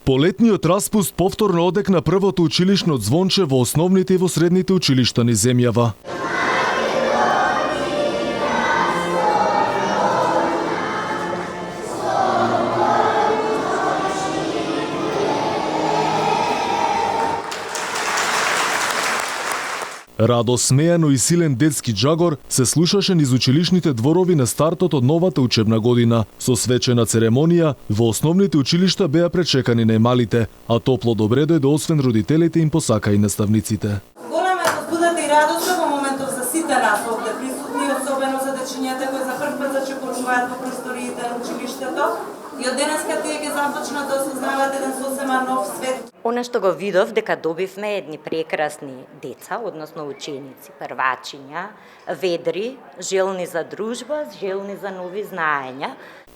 Полетниот распуст повторно одекна првото училишно звонче во основните и во средните училишта низ земјава. Радо, смејано и силен детски джагор се слушаше низ училишните дворови на стартот од новата учебна година. Со свечена церемонија, во основните училишта беа пречекани најмалите, а топло добре дојде освен родителите им посака и наставниците. Голема е возбудата и радоста во моментов за сите нас овде присутни, особено за дечињата кои за прв пат зачекоруваат во просториите на училиштето. И од денеска тие ќе започнат да осознаваат еден сосема нов свет. Она што го видов дека добивме едни прекрасни деца, односно ученици, првачиња, ведри, желни за дружба, желни за нови знаења.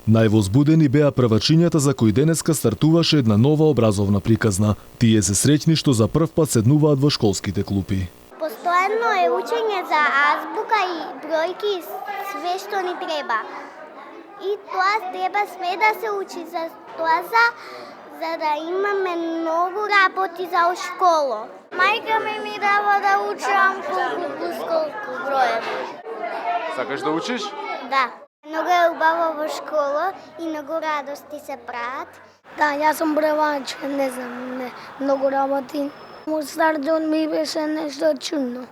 Највозбудени беа првачињата за кои денеска стартуваше една нова образовна приказна. Тие се среќни што за прв пат седнуваат во школските клупи. Постојано е учење за азбука и бројки и све што ни треба. И тоа треба све да се учи за тоа за да имаме многу работи за школа. Мајка ми дава да учам колку броеви. Сакаш да учиш? Да. Многу е убаво во школа и многу радости се прават. Да, јас сум превач, не знам, многу работи. Мој стартот ми беше нешто чудно.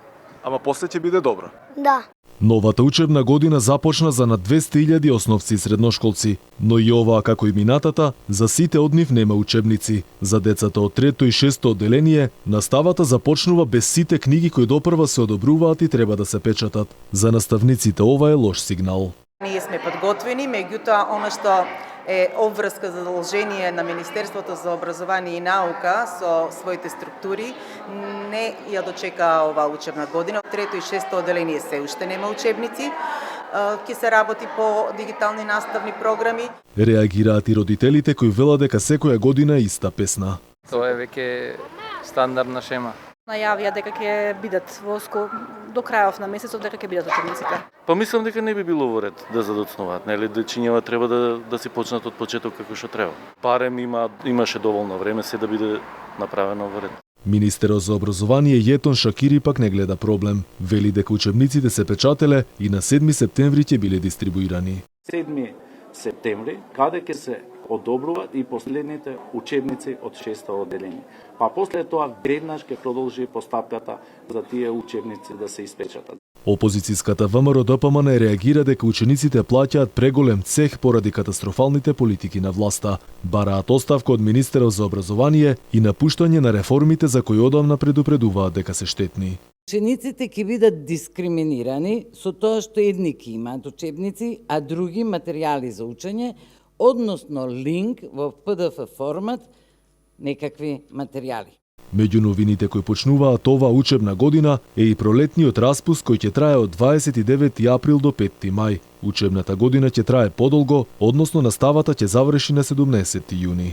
Ама после ќе биде добро. Да. Новата учебна година започна за над 200.000 основци и средношколци, но и оваа како и минатата, за сите од нив нема учебници. За децата од 3-то и 6-то одделение, наставата започнува без сите книги кои допрва се одобруваат и треба да се печатат. За наставниците ова е лош сигнал. Ние сме подготвени, меѓутоа она што е обврска задолжение на Министерството за образование и наука со своите структури не ја дочека оваа учебна година. Трето и шесто одделение се уште нема учебници. Ќе се работи по дигитални наставни програми. Реагираат и родителите кои велат дека секоја година е иста песна. Тоа е веќе стандардна шема. Најавија дека ќе бидат во до крајов на месецов дека ќе бидат учебниците. Па мислам дека не би било во ред да задоцнуваат, нели дечињава треба да се почнат од почеток како што треба. Барем имаше доволно време се да биде направено во ред. Министерот за образование Јетон Шакири пак не гледа проблем. Вели дека учебниците се печателе и на 7 септември ќе биле дистрибуирани. 7 септември, каде ќе се одобруваат и последните учебници од 6-то одделение. Па после тоа веднаш ќе продолжи постапката за тие учебници да се испечатат. Опозицијската ВМРО ДПМН реагира дека учениците плаќаат преголем цех поради катастрофалните политики на власта. Бараат оставка од министерот за образование и напуштање на реформите за кои одамна предупредуваат дека се штетни. Учениците ќе бидат дискриминирани со тоа што едни ќе имаат учебници, а други материјали за учење, односно линк во PDF формат некакви материјали. Меѓу новините кои почнуваат оваа учебна година е и пролетниот распуст кој ќе трае од 29 април до 5 мај. Учебната година ќе трае подолго, односно наставата ќе заврши на 17 јуни.